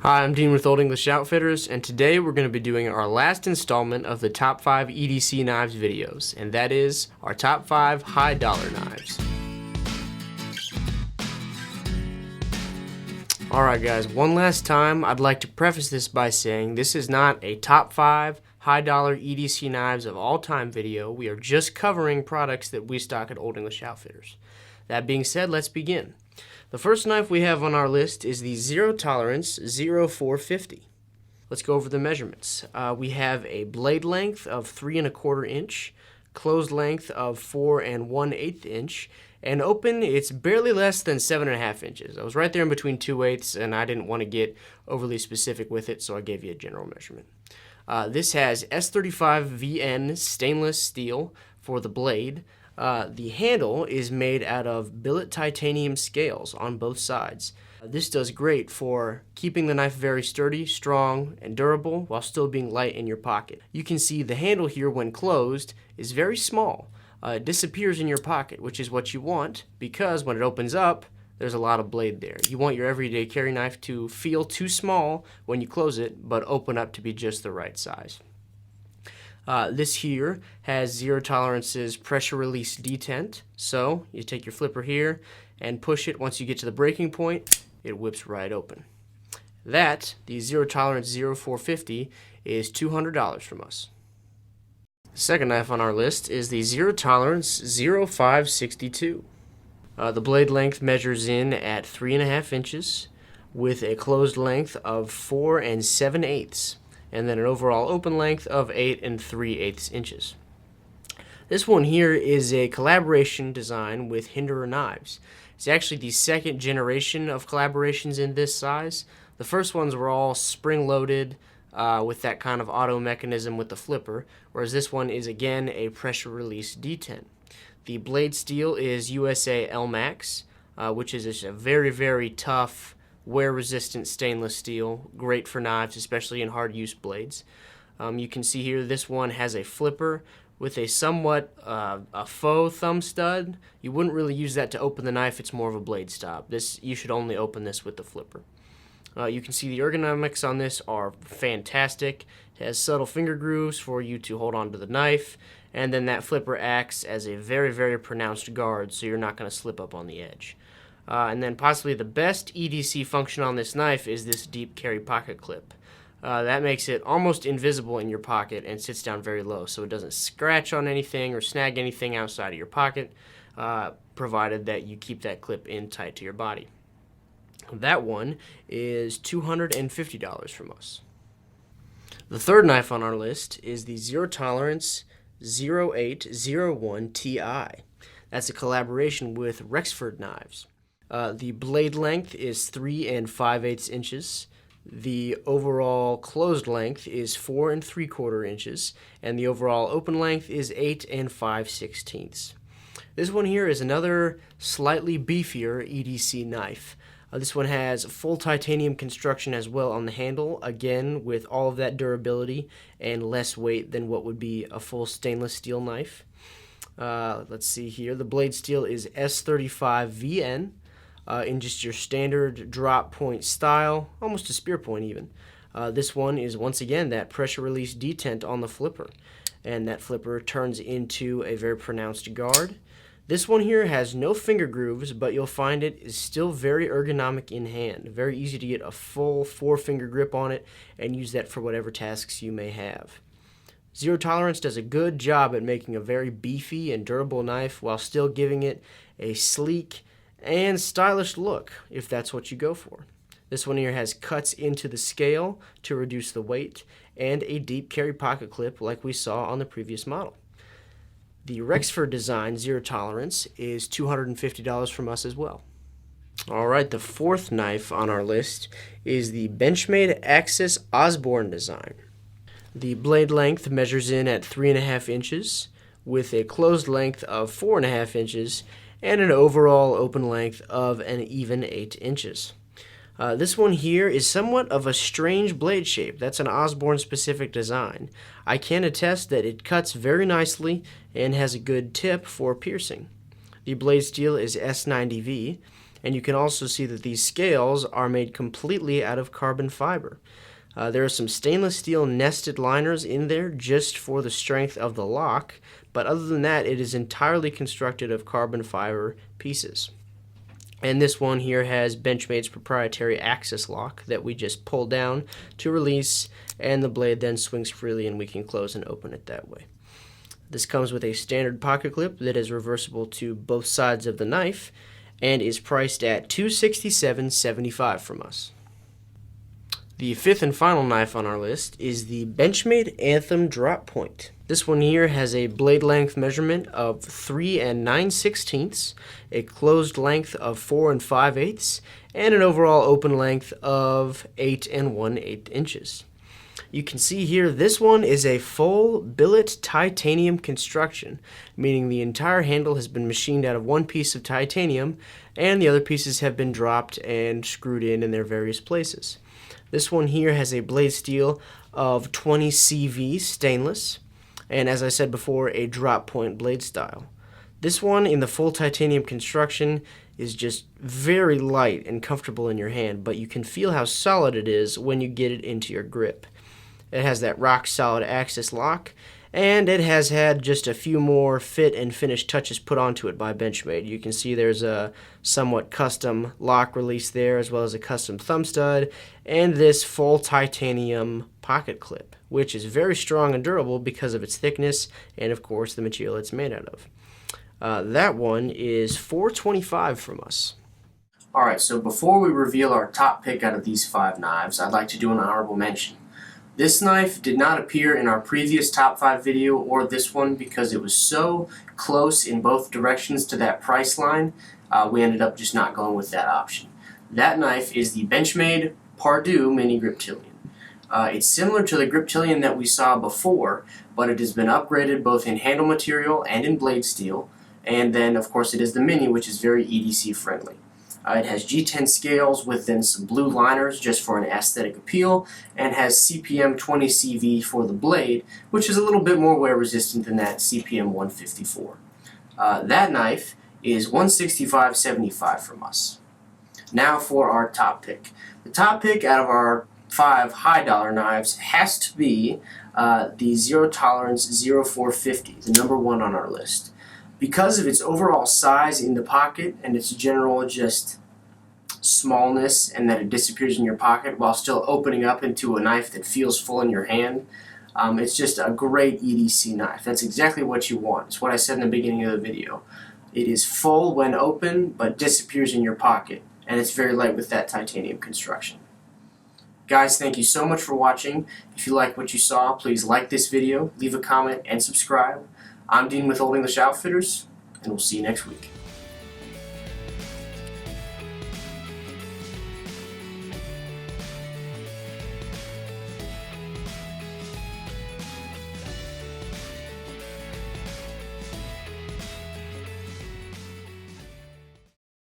Hi, I'm Dean with Old English Outfitters, and today we're going to be doing our last installment of the top 5 EDC knives videos, and that is our top 5 high dollar knives. Alright guys, one last time I'd like to preface this by saying this is not a top 5 high dollar EDC knives of all time video. We are just covering products that we stock at Old English Outfitters. That being said, let's begin. The first knife we have on our list is the Zero Tolerance 0450. Let's go over the measurements. We have a blade length of 3 1/4 inch, closed length of 4 1/8 inch, and open it's barely less than 7 1/2 inches. I was right there in between 2/8 and I didn't want to get overly specific with it, so I gave you a general measurement. This has S35 VN stainless steel for the blade. The handle is made out of billet titanium scales on both sides. This does great for keeping the knife very sturdy, strong, and durable while still being light in your pocket. You can see the handle here when closed is very small. It disappears in your pocket, which is what you want because when it opens up, there's a lot of blade there. You want your everyday carry knife to feel too small when you close it, but open up to be just the right size. This here has Zero Tolerance's pressure release detent. So you take your flipper here and push it. Once you get to the breaking point, it whips right open. That, the Zero Tolerance 0450, is $200 from us. The second knife on our list is the Zero Tolerance 0562. The blade length measures in at 3 1/2 inches with a closed length of 4 7/8. And then an overall open length of 8 3/8 inches. This one here is a collaboration design with Hinderer Knives. It's actually the second generation of collaborations in this size. The first ones were all spring-loaded with that kind of auto mechanism with the flipper, whereas this one is again a pressure release detent. The blade steel is USA LMAX, which is just a very, very tough, wear-resistant stainless steel, great for knives, especially in hard-use blades. You can see here this one has a flipper with a somewhat a faux thumb stud. You wouldn't really use that to open the knife, it's more of a blade stop. You should only open this with the flipper. You can see the ergonomics on this are fantastic. It has subtle finger grooves for you to hold on to the knife, and then that flipper acts as a very, very pronounced guard, so you're not going to slip up on the edge. And then possibly the best EDC function on this knife is this deep carry pocket clip. That makes it almost invisible in your pocket and sits down very low, so it doesn't scratch on anything or snag anything outside of your pocket, provided that you keep that clip in tight to your body. That one is $250 from us. The third knife on our list is the Zero Tolerance 0801 Ti. That's a collaboration with Rexford Knives. The blade length is 3 5/8 inches. The overall closed length is 4 3/4 inches, and the overall open length is 8 5/16. This one here is another slightly beefier EDC knife. This one has full titanium construction as well on the handle, again with all of that durability and less weight than what would be a full stainless steel knife. Let's see here. The blade steel is S35 VN. In just your standard drop point style, almost a spear point even. This one is once again that pressure release detent on the flipper, and that flipper turns into a very pronounced guard. This one here has no finger grooves, but you'll find it is still very ergonomic in hand. Very easy to get a full 4-finger grip on it and use that for whatever tasks you may have. Zero Tolerance does a good job at making a very beefy and durable knife while still giving it a sleek and stylish look, if that's what you go for. This one here has cuts into the scale to reduce the weight and a deep carry pocket clip like we saw on the previous model. The Rexford design Zero Tolerance is $250 from us as well. Alright, the fourth knife on our list is the Benchmade Axis Osborne design. The blade length measures in at 3 1/2 inches with a closed length of 4 1/2 inches and an overall open length of an even 8 inches. This one here is somewhat of a strange blade shape. That's an Osborne specific design. I can attest that it cuts very nicely and has a good tip for piercing. The blade steel is S90V, And you can also see that these scales are made completely out of carbon fiber. There are some stainless steel nested liners in there just for the strength of the lock, but other than that, it is entirely constructed of carbon fiber pieces. And this one here has Benchmade's proprietary axis lock that we just pull down to release, and the blade then swings freely and we can close and open it that way. This comes with a standard pocket clip that is reversible to both sides of the knife and is priced at $267.75 from us. The fifth and final knife on our list is the Benchmade Anthem Drop Point. This one here has a blade length measurement of 3 9/16, a closed length of 4 5/8, and an overall open length of 8 1/8 inches. You can see here this one is a full billet titanium construction, meaning the entire handle has been machined out of one piece of titanium and the other pieces have been dropped and screwed in their various places. This one here has a blade steel of 20 CV stainless, and as I said before, a drop point blade style. This one in the full titanium construction is just very light and comfortable in your hand, but you can feel how solid it is when you get it into your grip. It has that rock solid axis lock, and it has had just a few more fit and finish touches put onto it by Benchmade. You can see there's a somewhat custom lock release there, as well as a custom thumb stud, and this full titanium pocket clip, which is very strong and durable because of its thickness and, of course, the material it's made out of. That one is $425 from us. Alright, so before we reveal our top pick out of these 5 knives, I'd like to do an honorable mention. This knife did not appear in our previous top 5 video or this one because it was so close in both directions to that price line, we ended up just not going with that option. That knife is the Benchmade Pardue Mini Griptilian. It's similar to the Griptilian that we saw before, but it has been upgraded both in handle material and in blade steel, and then of course it is the Mini, which is very EDC friendly. It has G10 scales with then some blue liners just for an aesthetic appeal, and has CPM 20 CV for the blade, which is a little bit more wear resistant than that CPM 154. That knife is $165.75 from us. Now for our top pick. The top pick out of our 5 high dollar knives has to be the Zero Tolerance 0450, the number 1 on our list. Because of its overall size in the pocket and its general just smallness, and that it disappears in your pocket while still opening up into a knife that feels full in your hand, it's just a great EDC knife. That's exactly what you want. It's what I said in the beginning of the video. It is full when open but disappears in your pocket, and it's very light with that titanium construction. Guys, thank you so much for watching. If you like what you saw, please like this video, leave a comment, and subscribe. I'm Dean with Old English Outfitters, and we'll see you next week.